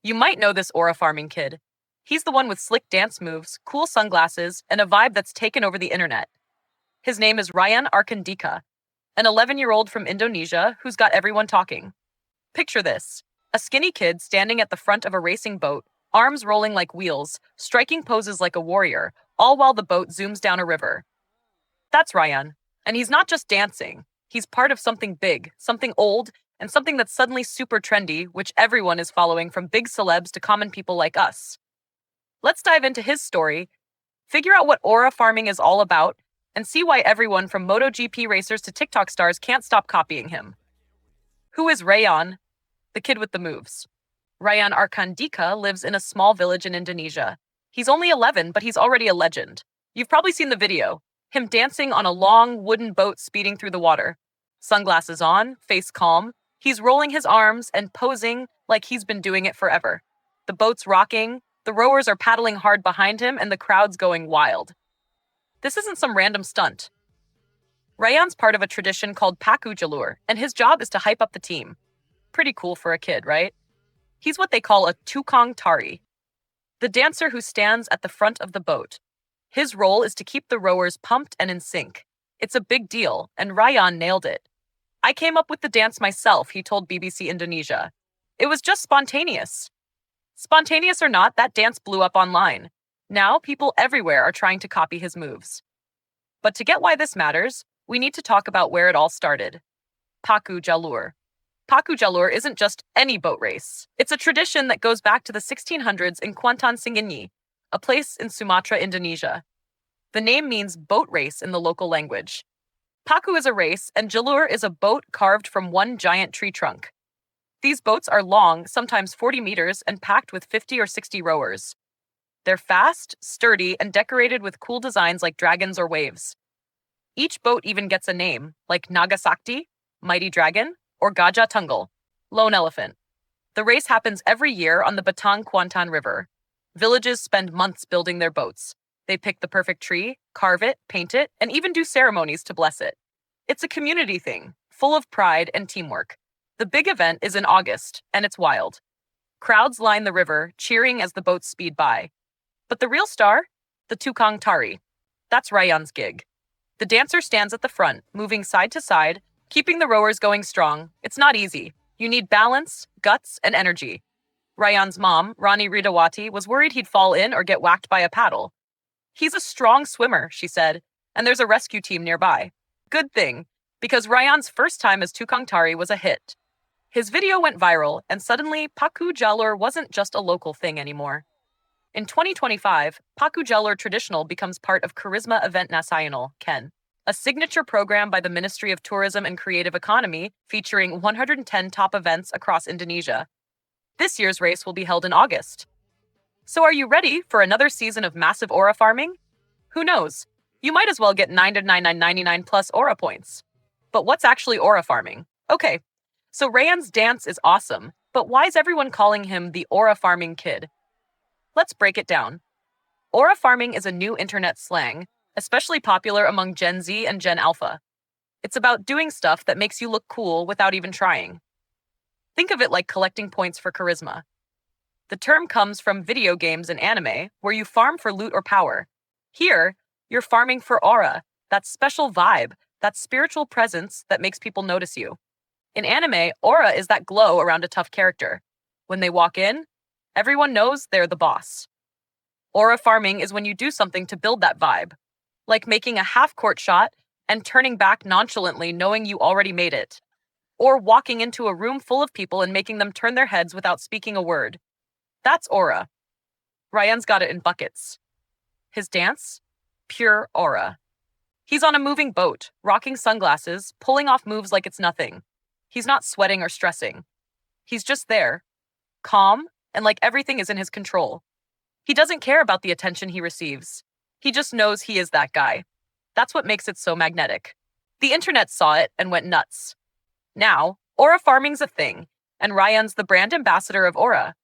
You might know this aura farming kid. He's the one with slick dance moves, cool sunglasses, and a vibe that's taken over the internet. His name is Rayyan Arkan Dikha, an 11-year-old from Indonesia who's got everyone talking. Picture this: a skinny kid standing at the front of a racing boat, arms rolling like wheels, striking poses like a warrior, all while the boat zooms down a river. That's Rayyan. And he's not just dancing. He's part of something big, something old, and something that's suddenly super trendy, which everyone is following from big celebs to common people like us. Let's dive into his story, figure out what aura farming is all about, and see why everyone from MotoGP racers to TikTok stars can't stop copying him. Who is Rayyan, the kid with the moves? Rayyan Arkan Dikha lives in a small village in Indonesia. He's only 11, but he's already a legend. You've probably seen the video, him dancing on a long wooden boat speeding through the water. Sunglasses on, face calm, he's rolling his arms and posing like he's been doing it forever. The boat's rocking, the rowers are paddling hard behind him, and the crowd's going wild. This isn't some random stunt. Rayyan's part of a tradition called Pacu Jalur, and his job is to hype up the team. Pretty cool for a kid, right? He's what they call a tukang tari, the dancer who stands at the front of the boat. His role is to keep the rowers pumped and in sync. It's a big deal, and Rayyan nailed it. I came up with the dance myself, he told BBC Indonesia. It was just spontaneous. Spontaneous or not, that dance blew up online. Now, people everywhere are trying to copy his moves. But to get why this matters, we need to talk about where it all started. Pacu Jalur. Pacu Jalur isn't just any boat race. It's a tradition that goes back to the 1600s in Kuantan Singinyi, a place in Sumatra, Indonesia. The name means boat race in the local language. Pacu is a race, and Jalur is a boat carved from one giant tree trunk. These boats are long, sometimes 40 meters, and packed with 50 or 60 rowers. They're fast, sturdy, and decorated with cool designs like dragons or waves. Each boat even gets a name, like Nagasakti, Mighty Dragon, or Gajah Tunggal, Lone Elephant. The race happens every year on the Batang Kuantan River. Villages spend months building their boats. They pick the perfect tree, carve it, paint it, and even do ceremonies to bless it. It's a community thing, full of pride and teamwork. The big event is in August, and it's wild. Crowds line the river, cheering as the boats speed by. But the real star? The tukang tari. That's Rayyan's gig. The dancer stands at the front, moving side to side, keeping the rowers going strong. It's not easy. You need balance, guts, and energy. Rayyan's mom, Rani Ridawati, was worried he'd fall in or get whacked by a paddle. He's a strong swimmer, she said, and there's a rescue team nearby. Good thing, because Rayyan's first time as tukang tari was a hit. His video went viral, and suddenly Pacu Jalur wasn't just a local thing anymore. In 2025, Pacu Jalur Traditional becomes part of Charisma Event Nasional, KEN, a signature program by the Ministry of Tourism and Creative Economy featuring 110 top events across Indonesia. This year's race will be held in August. So are you ready for another season of massive aura farming? Who knows? You might as well get 999 plus aura points. But what's actually aura farming? Okay, so Rayyan's dance is awesome, but why is everyone calling him the aura farming kid? Let's break it down. Aura farming is a new internet slang, especially popular among Gen Z and Gen Alpha. It's about doing stuff that makes you look cool without even trying. Think of it like collecting points for charisma. The term comes from video games and anime, where you farm for loot or power. Here, you're farming for aura, that special vibe, that spiritual presence that makes people notice you. In anime, aura is that glow around a tough character. When they walk in, everyone knows they're the boss. Aura farming is when you do something to build that vibe, like making a half-court shot and turning back nonchalantly knowing you already made it, or walking into a room full of people and making them turn their heads without speaking a word. That's aura. Rayyan's got it in buckets. His dance? Pure aura. He's on a moving boat, rocking sunglasses, pulling off moves like it's nothing. He's not sweating or stressing. He's just there, calm, and like everything is in his control. He doesn't care about the attention he receives. He just knows he is that guy. That's what makes it so magnetic. The internet saw it and went nuts. Now, aura farming's a thing, and Rayyan's the brand ambassador of aura.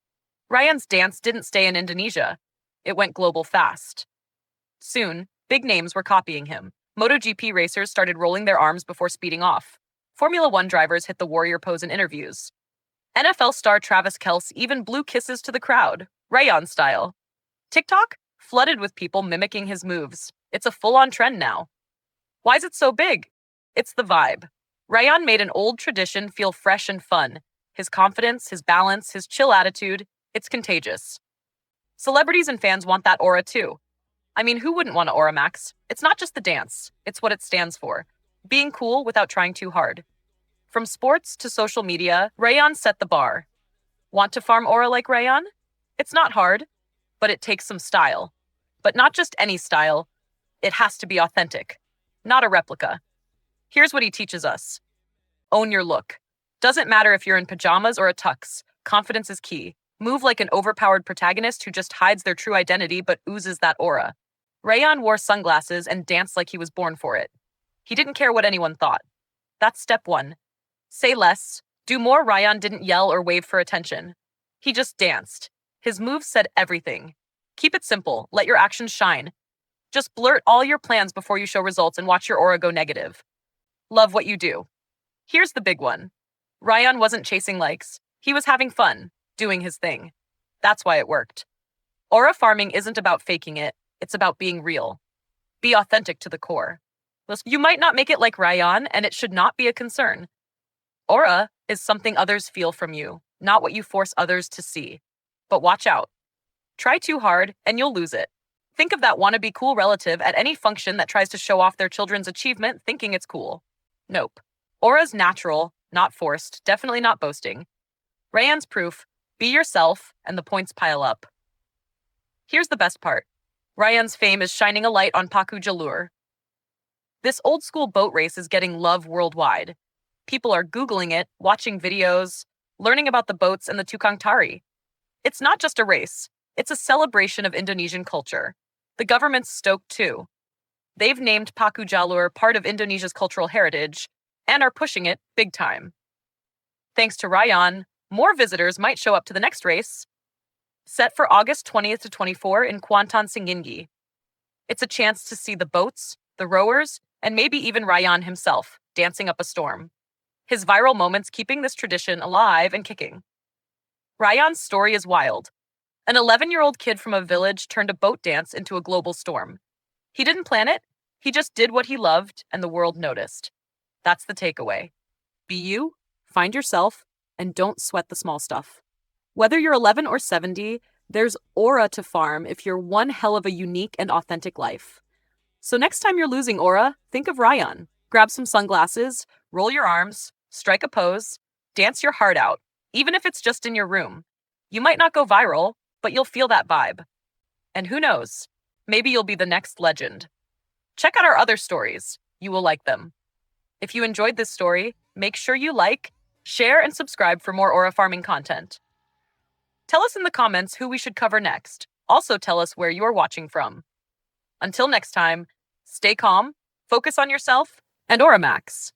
Rayyan's dance didn't stay in Indonesia. It went global fast. Soon, big names were copying him. MotoGP racers started rolling their arms before speeding off. Formula One drivers hit the warrior pose in interviews. NFL star Travis Kelce even blew kisses to the crowd, Rayyan style. TikTok? Flooded with people mimicking his moves. It's a full-on trend now. Why is it so big? It's the vibe. Rayyan made an old tradition feel fresh and fun. His confidence, his balance, his chill attitude, it's contagious. Celebrities and fans want that aura too. I mean, who wouldn't want to aura max? It's not just the dance, it's what it stands for. Being cool without trying too hard. From sports to social media, Rayyan set the bar. Want to farm aura like Rayyan? It's not hard, but it takes some style. But not just any style, it has to be authentic, not a replica. Here's what he teaches us. Own your look. Doesn't matter if you're in pajamas or a tux, confidence is key. Move like an overpowered protagonist who just hides their true identity but oozes that aura. Rayyan wore sunglasses and danced like he was born for it. He didn't care what anyone thought. That's step one. Say less, do more. Rayyan didn't yell or wave for attention. He just danced. His moves said everything. Keep it simple, let your actions shine. Just blurt all your plans before you show results and watch your aura go negative. Love what you do. Here's the big one. Rayyan wasn't chasing likes. He was having fun, doing his thing. That's why it worked. Aura farming isn't about faking it, it's about being real. Be authentic to the core. You might not make it like Rayyan, and it should not be a concern. Aura is something others feel from you, not what you force others to see. But watch out. Try too hard, and you'll lose it. Think of that wannabe cool relative at any function that tries to show off their children's achievement thinking it's cool. Nope. Aura's natural, not forced, definitely not boasting. Rayyan's proof, be yourself, and the points pile up. Here's the best part. Rayyan's fame is shining a light on Pacu Jalur. This old-school boat race is getting love worldwide. People are Googling it, watching videos, learning about the boats and the tukang tari. It's not just a race. It's a celebration of Indonesian culture. The government's stoked too. They've named Pacu Jalur part of Indonesia's cultural heritage and are pushing it big time. Thanks to Rayyan, more visitors might show up to the next race, set for August 20th to 24 in Kuantan, Singingi. It's a chance to see the boats, the rowers, and maybe even Rayyan himself dancing up a storm. His viral moments keeping this tradition alive and kicking. Rayyan's story is wild. An 11-year-old kid from a village turned a boat dance into a global storm. He didn't plan it, he just did what he loved, and the world noticed. That's the takeaway. Be you, find yourself, and don't sweat the small stuff. Whether you're 11 or 70, there's aura to farm if you're one hell of a unique and authentic life. So next time you're losing aura, think of Rayyan. Grab some sunglasses, roll your arms, strike a pose, dance your heart out, even if it's just in your room. You might not go viral, but you'll feel that vibe. And who knows, maybe you'll be the next legend. Check out our other stories. You will like them. If you enjoyed this story, make sure you like, share, and subscribe for more aura farming content. Tell us in the comments who we should cover next. Also tell us where you're watching from. Until next time, stay calm, focus on yourself, and aura max.